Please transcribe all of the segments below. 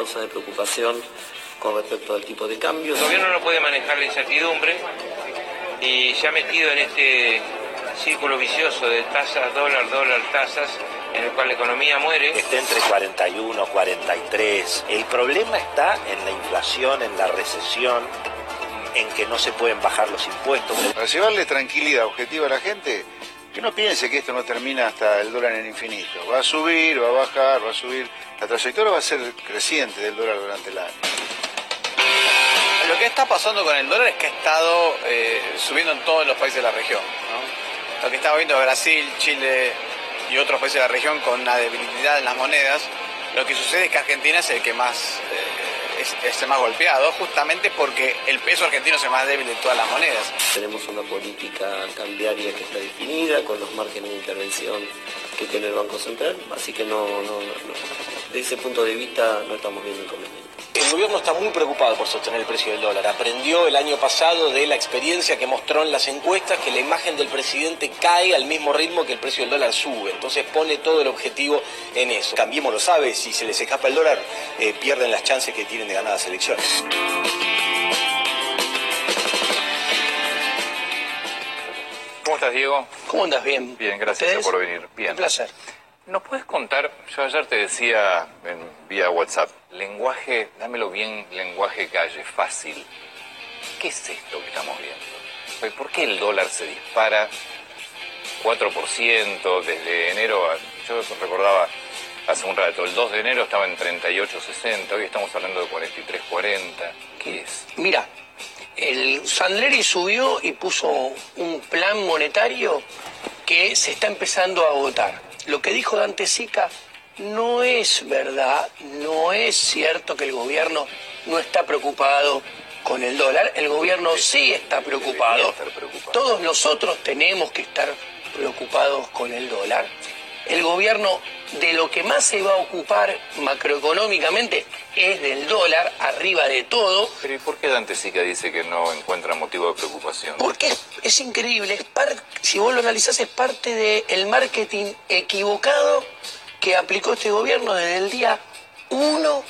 causa de preocupación con respecto al tipo de cambio. El gobierno no puede manejar la incertidumbre y se ha metido en este círculo vicioso de tasas, dólar, tasas, en el cual la economía muere. Está entre 41, 43. El problema está en la inflación, en la recesión, en que no se pueden bajar los impuestos. Para llevarle tranquilidad objetiva a la gente, que no piense que esto no termina hasta el dólar en el infinito. Va a subir, va a bajar, va a subir. La trayectoria va a ser creciente del dólar durante el año. Lo que está pasando con el dólar es que ha estado subiendo en todos los países de la región, ¿no? Lo que estamos viendo en Brasil, Chile y otros países de la región con una debilidad en las monedas, lo que sucede es que Argentina es el que más es el más golpeado, justamente porque el peso argentino es el más débil de todas las monedas. Tenemos una política cambiaria que está definida, con los márgenes de intervención que tiene el Banco Central, así que de ese punto de vista no estamos viendo inconvenientes. El gobierno está muy preocupado por sostener el precio del dólar. Aprendió el año pasado de la experiencia que mostró en las encuestas que la imagen del presidente cae al mismo ritmo que el precio del dólar sube. Entonces pone todo el objetivo en eso. Cambiemos lo sabe, si se les escapa el dólar, pierden las chances que tienen de ganar las elecciones. ¿Cómo estás, Diego? ¿Cómo andas? Bien. Bien, gracias por venir. Bien. Un placer. ¿Nos puedes contar? Yo ayer te decía vía WhatsApp, lenguaje, dámelo bien, lenguaje calle, fácil. ¿Qué es esto que estamos viendo? ¿Por qué el dólar se dispara 4% desde enero? Yo recordaba hace un rato, el 2 de enero estaba en 38.60, hoy estamos hablando de 43.40. ¿Qué es? Mira, el Sandleri subió y puso un plan monetario que se está empezando a agotar. Lo que dijo Dante Sica no es verdad, no es cierto que el gobierno no está preocupado con el dólar. El gobierno sí está preocupado. Todos nosotros tenemos que estar preocupados con el dólar. El gobierno de lo que más se va a ocupar macroeconómicamente es del dólar, arriba de todo. Pero ¿y por qué Dante Sica dice que no encuentra motivo de preocupación? Porque es increíble, si vos lo analizás, es parte del marketing equivocado que aplicó este gobierno desde el día 1,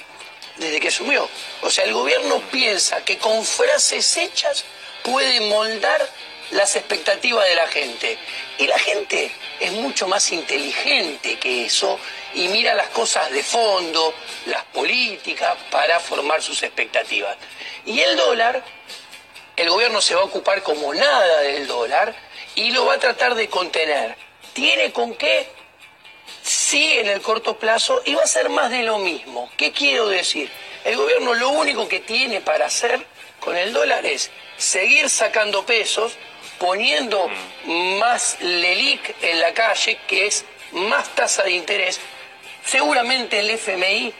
desde que asumió. O sea, el gobierno piensa que con frases hechas puede moldar las expectativas de la gente. Y la gente es mucho más inteligente que eso y mira las cosas de fondo, las políticas, para formar sus expectativas. Y el dólar, el gobierno se va a ocupar como nada del dólar y lo va a tratar de contener. ¿Tiene con qué? Sí, en el corto plazo, y va a ser más de lo mismo. ¿Qué quiero decir? El gobierno lo único que tiene para hacer con el dólar es seguir sacando pesos, poniendo más LELIQ en la calle, que es más tasa de interés. Seguramente el FMI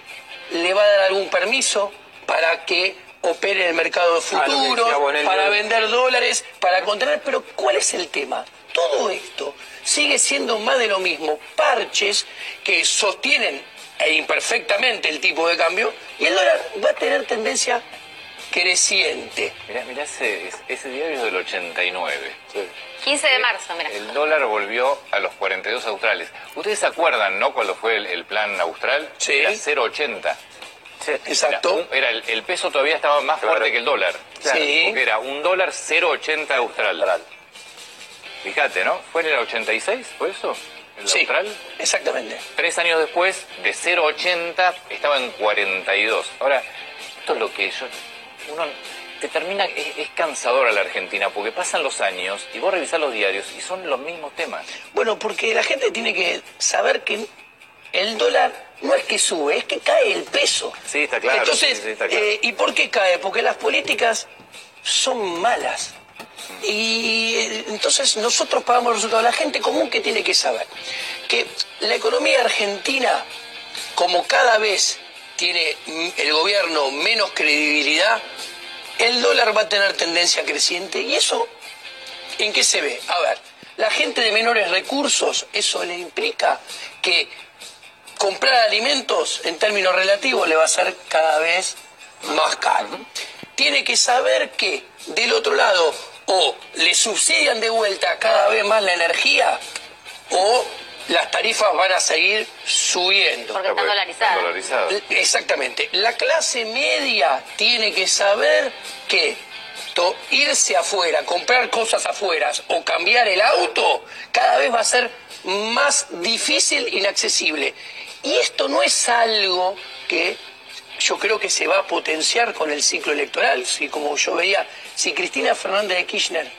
le va a dar algún permiso para que opere en el mercado de futuros, para vender dólares, para contener. Pero ¿cuál es el tema? Todo esto sigue siendo más de lo mismo, parches que sostienen imperfectamente el tipo de cambio, y el dólar va a tener tendencia creciente. Mirá ese diario es del 89. Sí. 15 de marzo, mirá. El dólar volvió a los 42 australes. ¿Ustedes se acuerdan, no, cuando fue el plan austral? Sí. Era 0,80. Sí, exacto. El peso todavía estaba más fuerte que el dólar. Claro, sí. Porque era un dólar 0,80 austral. Fíjate, ¿no? ¿Fue en el 86? ¿Fue eso? ¿El sí, austral? Exactamente. 3 años después, de 0,80 estaba en 42. Ahora, esto es lo que uno te termina, es cansador a la Argentina, porque pasan los años y vos revisás los diarios y son los mismos temas. Bueno, porque la gente tiene que saber que el dólar no es que sube, es que cae el peso. Sí, está claro. Entonces, sí, está claro. ¿Y por qué cae? Porque las políticas son malas. Y entonces nosotros pagamos los resultados. La gente común, que tiene que saber que la economía argentina, como cada vez tiene el gobierno menos credibilidad, el dólar va a tener tendencia creciente. ¿Y eso en qué se ve? A ver, la gente de menores recursos, eso le implica que comprar alimentos en términos relativos le va a ser cada vez más caro. Tiene que saber que del otro lado o le subsidian de vuelta cada vez más la energía o las tarifas van a seguir subiendo. Porque están dolarizadas. Dolarizadas. Exactamente. La clase media tiene que saber que irse afuera, comprar cosas afuera o cambiar el auto, cada vez va a ser más difícil e inaccesible. Y esto no es algo que yo creo que se va a potenciar con el ciclo electoral. Si, como yo veía, si Cristina Fernández de Kirchner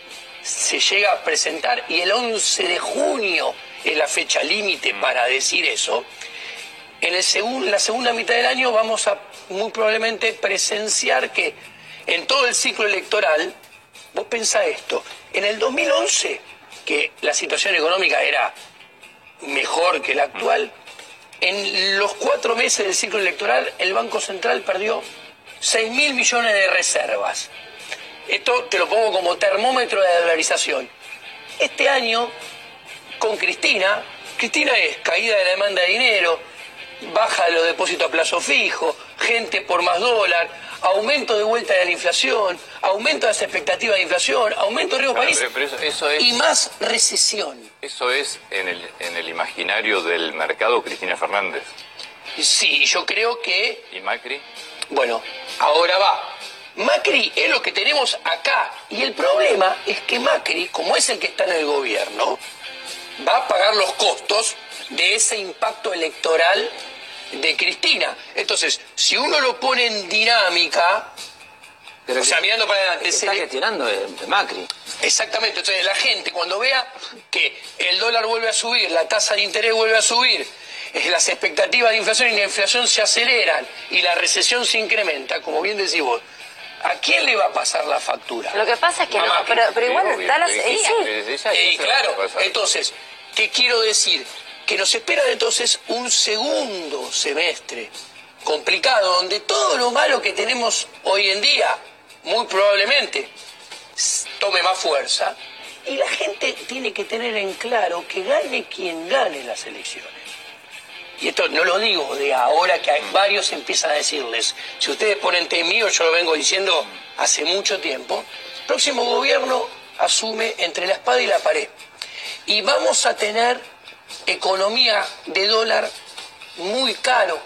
se llega a presentar y el 11 de junio es la fecha límite para decir eso, en la segunda mitad del año vamos a muy probablemente presenciar que en todo el ciclo electoral, vos pensá esto, en el 2011, que la situación económica era mejor que la actual, en los 4 meses del ciclo electoral el Banco Central perdió 6.000 millones de reservas. Esto te lo pongo como termómetro de dolarización. Este año, con Cristina es caída de la demanda de dinero, baja de los depósitos a plazo fijo, gente por más dólar, aumento de vuelta de la inflación, aumento de las expectativas de inflación, aumento de riesgo país Pero eso es, y más recesión. eso es en el imaginario del mercado Cristina Fernández. Sí, yo creo que, ¿Y Macri? bueno, ahora va. Macri es lo que tenemos acá y el problema es que Macri, como es el que está en el gobierno, va a pagar los costos de ese impacto electoral de Cristina. Entonces, si uno lo pone en dinámica, Pero o sea, mirando para adelante, que está gestionando Macri. exactamente, entonces la gente cuando vea que el dólar vuelve a subir, la tasa de interés vuelve a subir, las expectativas de inflación y la inflación se aceleran y la recesión se incrementa, como bien decís vos, ¿a quién le va a pasar la factura? Lo que pasa es que A no, Macri. pero igual Obvio, da la... sí, sí. Y claro, entonces, ¿qué quiero decir? Que nos espera entonces un segundo semestre complicado, donde todo lo malo que tenemos hoy en día, muy probablemente, tome más fuerza, y la gente tiene que tener en claro que gane quien gane las elecciones. Y esto no lo digo de ahora, que hay varios empiezan a decirles, si ustedes ponen té mío, yo lo vengo diciendo hace mucho tiempo, el próximo gobierno asume entre la espada y la pared. Y vamos a tener economía de dólar muy caro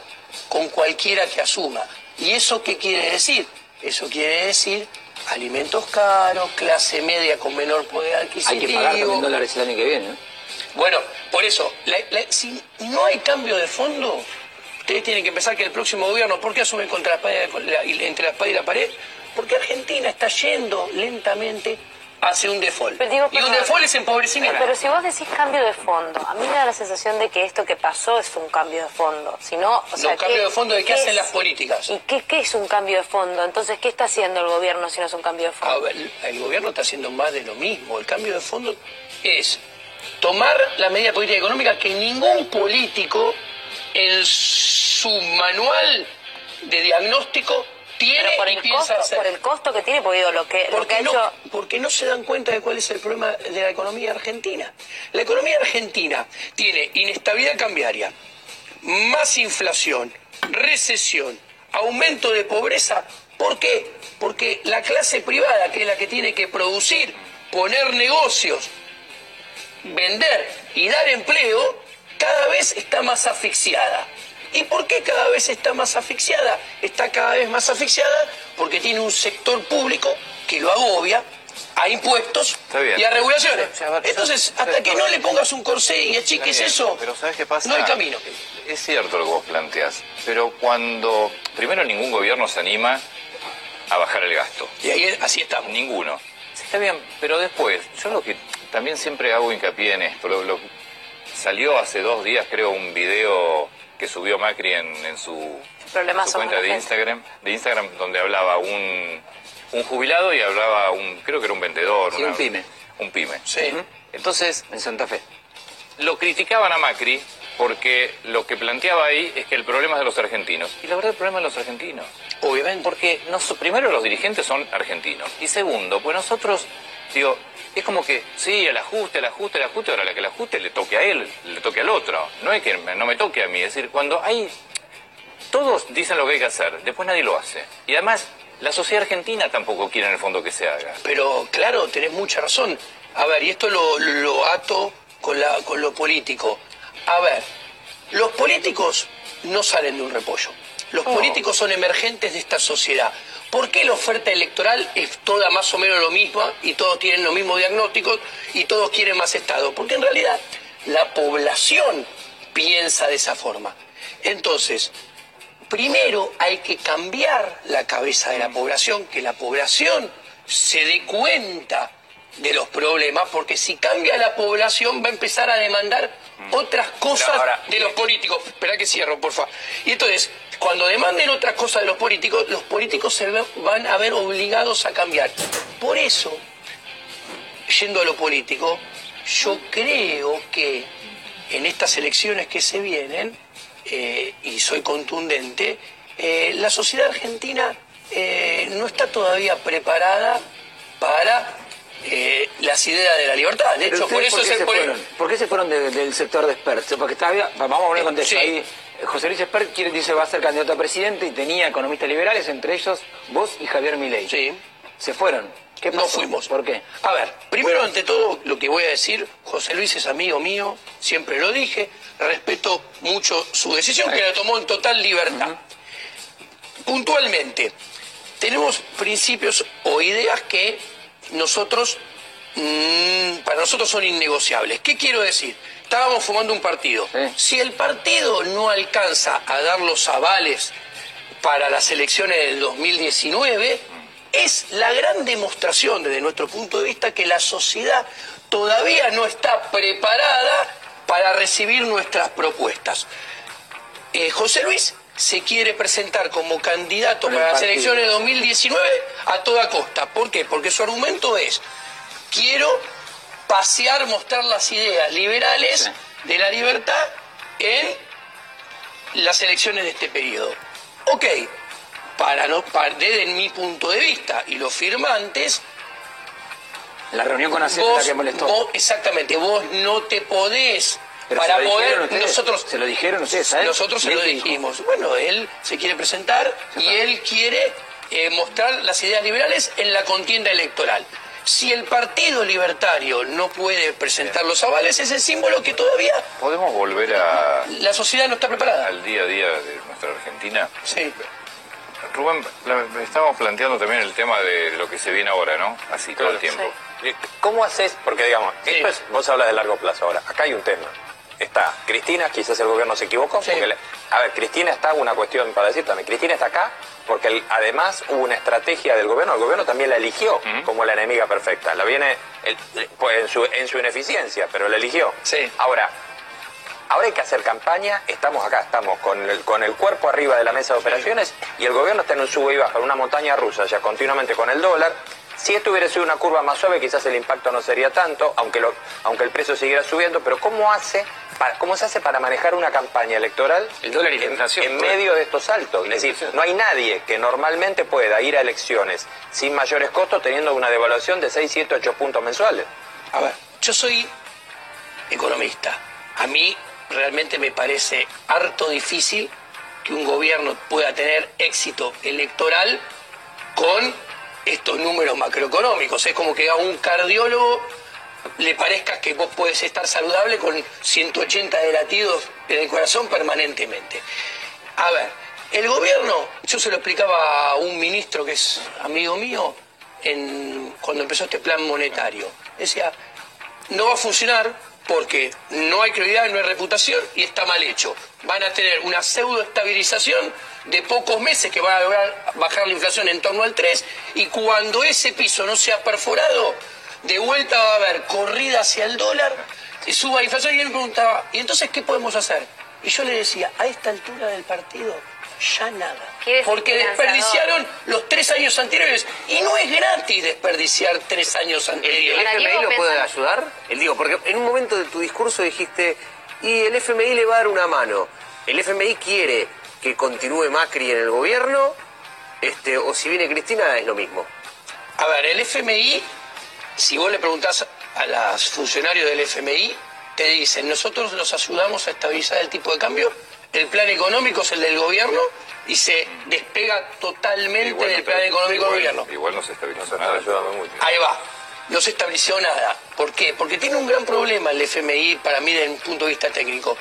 con cualquiera que asuma. ¿Y eso qué quiere decir? Eso quiere decir alimentos caros, clase media con menor poder adquisitivo. Hay que pagar también dólares el año que viene, ¿no? Bueno, por eso, si no hay cambio de fondo, ustedes tienen que pensar que el próximo gobierno, ¿por qué asume contra entre la espada y la pared? Porque Argentina está yendo lentamente hacia un default. Pero digo, y un default es empobrecimiento. Pero si vos decís cambio de fondo, a mí me da la sensación de que esto que pasó es un cambio de fondo. Si no, o sea, cambio de fondo de qué hacen es? las políticas. ¿Y qué es un cambio de fondo? Entonces, ¿qué está haciendo el gobierno si no es un cambio de fondo? A ver, el gobierno está haciendo más de lo mismo. El cambio de fondo es tomar la medida política económica que ningún político en su manual de diagnóstico tiene Pero y piensa hacer. por el costo que tiene, porque digo, lo que ha hecho... Porque no se dan cuenta de cuál es el problema de la economía argentina. La economía argentina tiene inestabilidad cambiaria, más inflación, recesión, aumento de pobreza. ¿Por qué? Porque la clase privada, que es la que tiene que producir, poner negocios, vender y dar empleo, cada vez está más asfixiada. ¿Y por qué cada vez está más asfixiada? Está cada vez más asfixiada porque tiene un sector público que lo agobia a impuestos y a regulaciones. Entonces, hasta que no le pongas un corsé y achiques eso, pero ¿sabes qué pasa? no hay camino. Es cierto lo que vos planteás, pero cuando primero ningún gobierno se anima a bajar el gasto. Y ahí así estamos. Ninguno. Está bien, pero después, yo lo que también siempre hago hincapié en esto, salió hace 2 días creo un video que subió Macri en su cuenta de Instagram, donde hablaba un jubilado y hablaba creo que era un vendedor. Sí, un pyme. Un pyme. Sí. Entonces, En Santa Fe. lo criticaban a Macri porque lo que planteaba ahí es que el problema es de los argentinos. Y la verdad el problema es de los argentinos. Obviamente. Porque primero los dirigentes son argentinos. Y segundo, pues nosotros, digo, es como que, sí, el ajuste, ahora la que el ajuste le toque a él, le toque al otro. No es que no me toque a mí. Es decir, cuando todos dicen lo que hay que hacer, después nadie lo hace. Y además, la sociedad argentina tampoco quiere en el fondo que se haga. Pero claro, tenés mucha razón. A ver, y esto lo ato con lo político. A ver, los políticos no salen de un repollo. Los políticos son emergentes de esta sociedad. ¿Por qué la oferta electoral es toda más o menos lo misma y todos tienen los mismos diagnósticos y todos quieren más Estado? Porque en realidad la población piensa de esa forma. Entonces, primero hay que cambiar la cabeza de la población, que la población se dé cuenta de los problemas, porque si cambia la población va a empezar a demandar otras cosas de los políticos. Espera que cierro, por favor. Y entonces, cuando demanden otras cosas de los políticos se van a ver obligados a cambiar. Por eso, yendo a lo político, yo creo que en estas elecciones que se vienen, y soy contundente, la sociedad argentina no está todavía preparada para las ideas de la libertad. De hecho, por eso ¿Por qué se fueron del sector de Espert? Porque vamos a poner en contexto. Sí. Ahí José Luis Espert dice va a ser candidato a presidente y tenía economistas liberales, entre ellos vos y Javier Milei. Sí. Se fueron. ¿Qué pasó? No fuimos. ¿Por qué? A ver, primero ante todo lo que voy a decir, José Luis es amigo mío, siempre lo dije, respeto mucho su decisión, que la tomó en total libertad. Puntualmente, tenemos principios o ideas que nosotros, para nosotros son innegociables. ¿Qué quiero decir? Estábamos formando un partido. Si el partido no alcanza a dar los avales para las elecciones del 2019, es la gran demostración desde nuestro punto de vista que la sociedad todavía no está preparada para recibir nuestras propuestas. José Luis se quiere presentar como candidato para las elecciones de 2019 a toda costa. ¿Por qué? Porque su argumento es: quiero pasear, mostrar las ideas liberales de la libertad en las elecciones de este periodo. Ok, desde mi punto de vista y los firmantes, La reunión con ACEP es la que molestó. Exactamente, vos no te podés... Pero para poder, nosotros se lo dijeron ustedes, ¿sabes? Nosotros se lo dijimos. Bueno, él se quiere presentar y él quiere mostrar las ideas liberales en la contienda electoral. Si el Partido Libertario no puede presentar los avales, es el símbolo que todavía ¿Podemos volver a la sociedad no está preparada. al día a día de nuestra Argentina? Sí. Rubén, estamos planteando también el tema de lo que se viene ahora, ¿no? Así todo el tiempo. ¿Cómo haces? Porque digamos, esto es, vos hablas de largo plazo. Ahora, acá hay un tema. Está Cristina, quizás el gobierno se equivocó. Sí. Porque a ver, Cristina está, una cuestión para decir también, Cristina está acá porque además hubo una estrategia del gobierno. El gobierno también la eligió como la enemiga perfecta. La viene pues, en su ineficiencia, pero la eligió. Sí. Ahora hay que hacer campaña, estamos acá, estamos con el cuerpo arriba de la mesa de operaciones y el gobierno está en un sube y baja, en una montaña rusa ya continuamente con el dólar. Si esto hubiera sido una curva más suave, quizás el impacto no sería tanto, aunque el precio siguiera subiendo, pero ¿cómo se hace para manejar una campaña electoral El dólar y la inflación, en medio de estos saltos? Es decir, no hay nadie que normalmente pueda ir a elecciones sin mayores costos teniendo una devaluación de 6, 7, 8 puntos mensuales. A ver, yo soy economista. A mí realmente me parece harto difícil que un gobierno pueda tener éxito electoral con estos números macroeconómicos. Es como que a un cardiólogo le parezca que vos podés estar saludable con 180 de latidos en el corazón permanentemente. A ver, el gobierno, yo se lo explicaba a un ministro que es amigo mío cuando empezó este plan monetario. Decía, no va a funcionar porque no hay credibilidad, no hay reputación y está mal hecho. Van a tener una pseudoestabilización de pocos meses que van a lograr bajar la inflación en torno al 3, y cuando ese piso no sea perforado, de vuelta va a haber corrida hacia el dólar, suba la inflación. Y él me preguntaba, ¿y entonces qué podemos hacer? Y yo le decía, a esta altura del partido, ya nada. Porque desperdiciaron los 3 años anteriores. Y no es gratis desperdiciar 3 años anteriores. ¿El FMI lo puede ayudar? Porque en un momento de tu discurso dijiste, y el FMI le va a dar una mano. ¿El FMI quiere que continúe Macri en el gobierno? O si viene Cristina, es lo mismo. A ver, el FMI, si vos le preguntás a los funcionarios del FMI, te dicen, nosotros los ayudamos a estabilizar el tipo de cambio, el plan económico es el del gobierno y se despega totalmente del plan económico del gobierno. Igual no se estabiliza nada. Ahí va. no se estableció nada. ¿Por qué? Porque tiene un gran problema el FMI, para mí, desde un punto de vista técnico.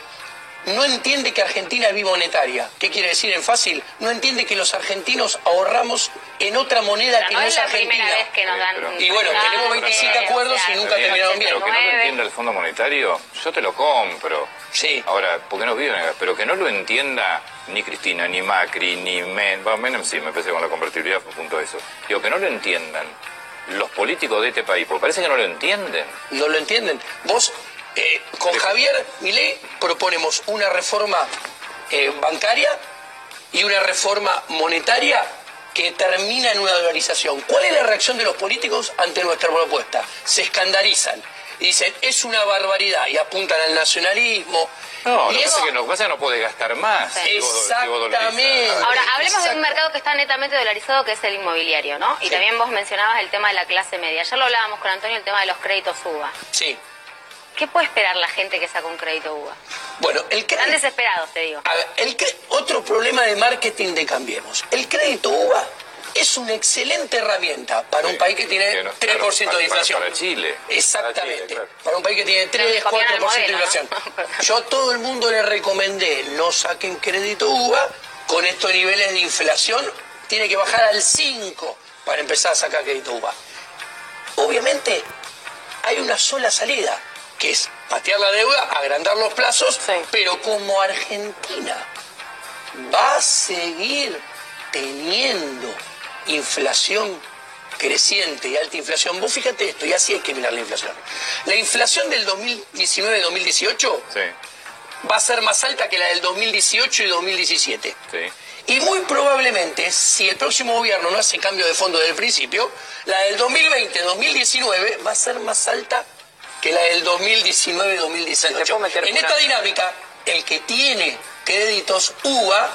No entiende que Argentina es bimonetaria. ¿Qué quiere decir en fácil? No entiende que los argentinos ahorramos en otra moneda que no es Argentina. Vez que nos dan y bueno, tenemos 27 acuerdos y nunca terminaron bien. Pero que no lo entienda el Fondo Monetario, yo te lo compro. Sí. Ahora, porque no viven acá, pero que no lo entienda ni Cristina, ni Macri, ni Menem, sí, me empecé con la convertibilidad, punto eso. Digo, que no lo entiendan los políticos de este país, porque parece que no lo entienden. No lo entienden. Vos... con Javier Milei proponemos una reforma bancaria y una reforma monetaria que termina en una dolarización. ¿Cuál es la reacción de los políticos ante nuestra propuesta? Se escandalizan y dicen, es una barbaridad, y apuntan al nacionalismo. No, lo que pasa es que no puede gastar más. Exactamente. Ahora, hablemos de un mercado que está netamente dolarizado, que es el inmobiliario, ¿no? Y también vos mencionabas el tema de la clase media. Ayer lo hablábamos con Antonio, el tema de los créditos UBA. Sí. ¿Qué puede esperar la gente que saca un crédito UBA? Bueno, Están desesperados, te digo. A ver, otro problema de marketing de Cambiemos. El crédito UBA es una excelente herramienta para un país que tiene 3% de inflación. Para Chile. Exactamente. Para Chile, claro. Para un país que tiene 3, 4% de inflación. Yo a todo el mundo le recomendé, no saquen crédito UBA, con estos niveles de inflación tiene que bajar al 5 para empezar a sacar crédito UBA. Obviamente hay una sola salida, que es patear la deuda, agrandar los plazos, pero como Argentina va a seguir teniendo inflación creciente y alta inflación, vos fíjate esto, y así hay que mirar la inflación. La inflación del 2019-2018 va a ser más alta que la del 2018 y 2017. Y muy probablemente, si el próximo gobierno no hace cambio de fondo desde el principio, la del 2020-2019 va a ser más alta que la del 2019-2018. En esta dinámica, el que tiene créditos UBA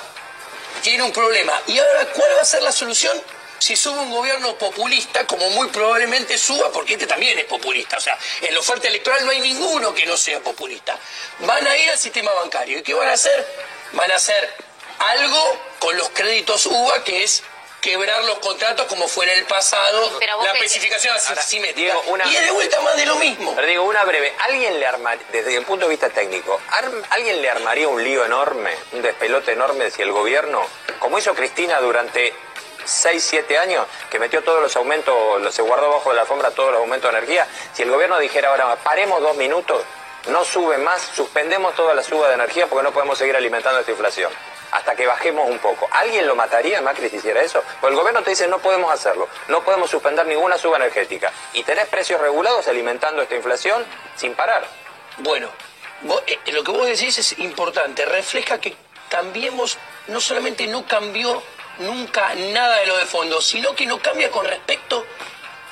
tiene un problema. Y ahora, ¿cuál va a ser la solución? Si sube un gobierno populista, como muy probablemente suba, porque este también es populista. O sea, en la oferta electoral no hay ninguno que no sea populista. Van a ir al sistema bancario. ¿Y qué van a hacer? Van a hacer algo con los créditos UBA, que es quebrar los contratos como fue en el pasado, la especificación asimétrica. Y es de vuelta más de lo mismo. Pero digo, una breve, ¿alguien le armaría, desde el punto de vista técnico, alguien le armaría un lío enorme, un despelote enorme si el gobierno, como hizo Cristina durante 6, 7 años, que metió todos los aumentos, se guardó bajo de la alfombra todos los aumentos de energía, si el gobierno dijera ahora, paremos 2 minutos, no sube más, suspendemos toda la suba de energía porque no podemos seguir alimentando esta inflación, hasta que bajemos un poco. ¿Alguien lo mataría, Macri, si hiciera eso? Pues el gobierno te dice, no podemos hacerlo, no podemos suspender ninguna suba energética. Y tenés precios regulados alimentando esta inflación sin parar. Bueno, lo que vos decís es importante, refleja que Cambiemos no solamente no cambió nunca nada de lo de fondo, sino que no cambia con respecto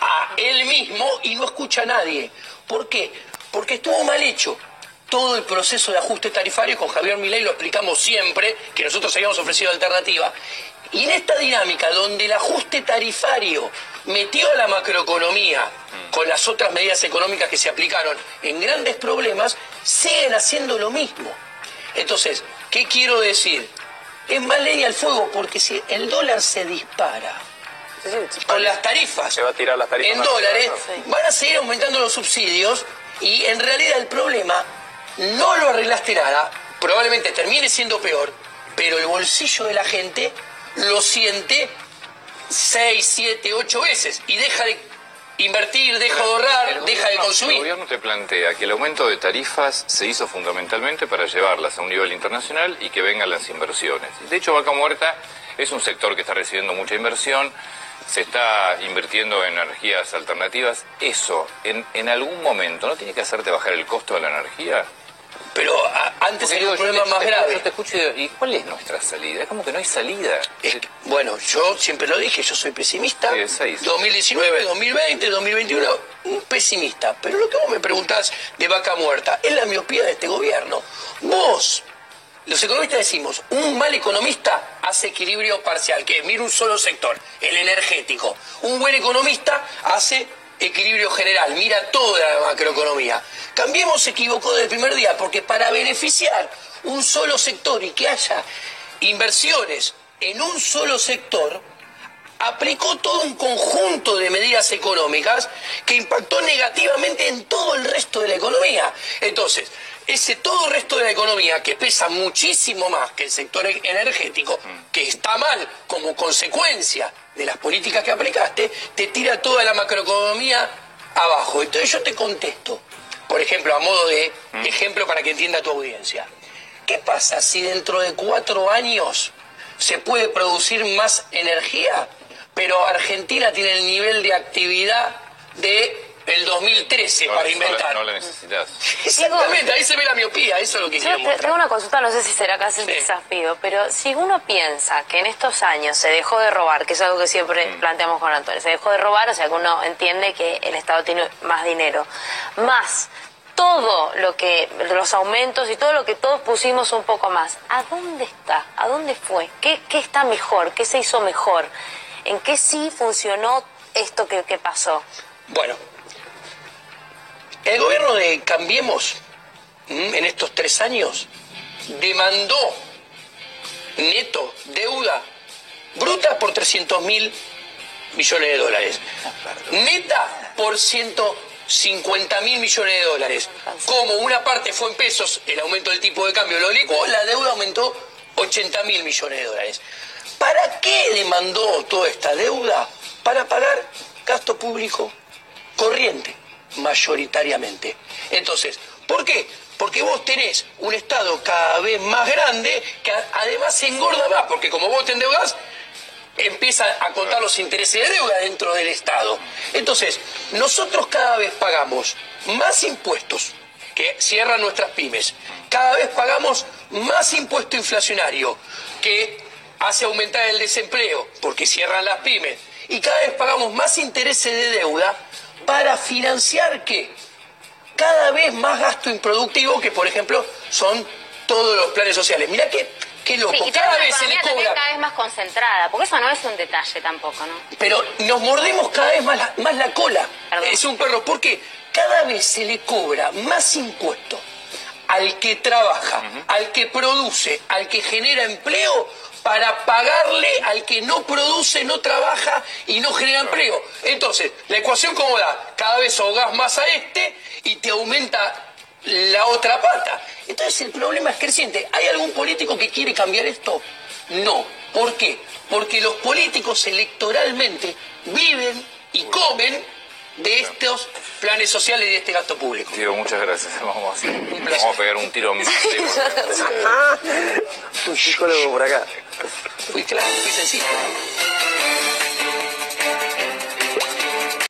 a él mismo y no escucha a nadie. ¿Por qué? Porque estuvo mal hecho todo el proceso de ajuste tarifario. Con Javier Milei lo explicamos siempre, que nosotros habíamos ofrecido alternativa. Y en esta dinámica donde el ajuste tarifario metió a la macroeconomía con las otras medidas económicas que se aplicaron en grandes problemas, siguen haciendo lo mismo. Entonces, ¿qué quiero decir? Es más leña al fuego, porque si el dólar se dispara con las tarifas, se va a tirar las tarifas en dólares, van a seguir aumentando los subsidios y en realidad el problema no lo arreglaste nada, probablemente termine siendo peor, pero el bolsillo de la gente lo siente 6, 7, 8 veces y deja de invertir, deja de ahorrar, deja de consumir. El gobierno te plantea que el aumento de tarifas se hizo fundamentalmente para llevarlas a un nivel internacional y que vengan las inversiones. De hecho, Vaca Muerta es un sector que está recibiendo mucha inversión, se está invirtiendo en energías alternativas. Eso, en algún momento, ¿no tiene que hacerte bajar el costo de la energía? Pero antes hay un problema más grave. Yo te escucho y ¿cuál es nuestra salida? Es como que no hay salida. Bueno, yo siempre lo dije, yo soy pesimista. Sí, 2019, 2020, 2021, un pesimista. Pero lo que vos me preguntás de Vaca Muerta es la miopía de este gobierno. Vos, los economistas decimos, un mal economista hace equilibrio parcial, que es mira un solo sector, el energético. Un buen economista hace equilibrio general, mira toda la macroeconomía. Cambiemos se equivocó desde el primer día, porque para beneficiar un solo sector y que haya inversiones en un solo sector, aplicó todo un conjunto de medidas económicas que impactó negativamente en todo el resto de la economía. Entonces, ese todo el resto de la economía, que pesa muchísimo más que el sector energético, que está mal como consecuencia de las políticas que aplicaste, te tira toda la macroeconomía abajo. Entonces yo te contesto, por ejemplo, a modo de ejemplo para que entienda tu audiencia. ¿Qué pasa si dentro de 4 años se puede producir más energía, pero Argentina tiene el nivel de actividad de el 2013 para inventar? No la necesitas. Exactamente, ahí se ve la miopía, eso es lo que quiero mostrar. Tengo una consulta, no sé si será casi un desafío, pero si uno piensa que en estos años se dejó de robar, que es algo que siempre planteamos con Antonio, se dejó de robar, o sea que uno entiende que el Estado tiene más dinero, más todo lo que, los aumentos y todo lo que todos pusimos un poco más, ¿a dónde está? ¿A dónde fue? ¿Qué está mejor? ¿Qué se hizo mejor? ¿En qué sí funcionó esto que pasó? Bueno, el gobierno de Cambiemos, en estos 3 años, demandó neto deuda bruta por 300.000 millones de dólares, neta por 150.000 millones de dólares. Como una parte fue en pesos, el aumento del tipo de cambio lo licuó, la deuda aumentó 80.000 millones de dólares. ¿Para qué demandó toda esta deuda? Para pagar gasto público corriente, mayoritariamente. Entonces, ¿por qué? Porque vos tenés un Estado cada vez más grande que además se engorda más, porque como vos te endeudás, empieza a contar los intereses de deuda dentro del Estado. Entonces, nosotros cada vez pagamos más impuestos que cierran nuestras pymes, cada vez pagamos más impuesto inflacionario que hace aumentar el desempleo porque cierran las pymes, y cada vez pagamos más intereses de deuda para financiar ¿qué? Cada vez más gasto improductivo, que por ejemplo son todos los planes sociales. Mirá qué loco, sí, y cada vez se le cobra. Cada vez más concentrada, porque eso no es un detalle tampoco, ¿no? Pero nos mordemos cada vez más la cola. Perdón. Es un perro, porque cada vez se le cobra más impuesto al que trabaja, al que produce, al que genera empleo, para pagarle al que no produce, no trabaja y no genera empleo. Entonces, la ecuación ¿cómo da? Cada vez ahogás más a este y te aumenta la otra pata. Entonces el problema es creciente. ¿Hay algún político que quiere cambiar esto? No. ¿Por qué? Porque los políticos electoralmente viven y comen de estos planes sociales y de este gasto público. Diego, muchas gracias. Vamos a pegar un tiro más. Un psicólogo por acá. Fui claro, fui sencillo.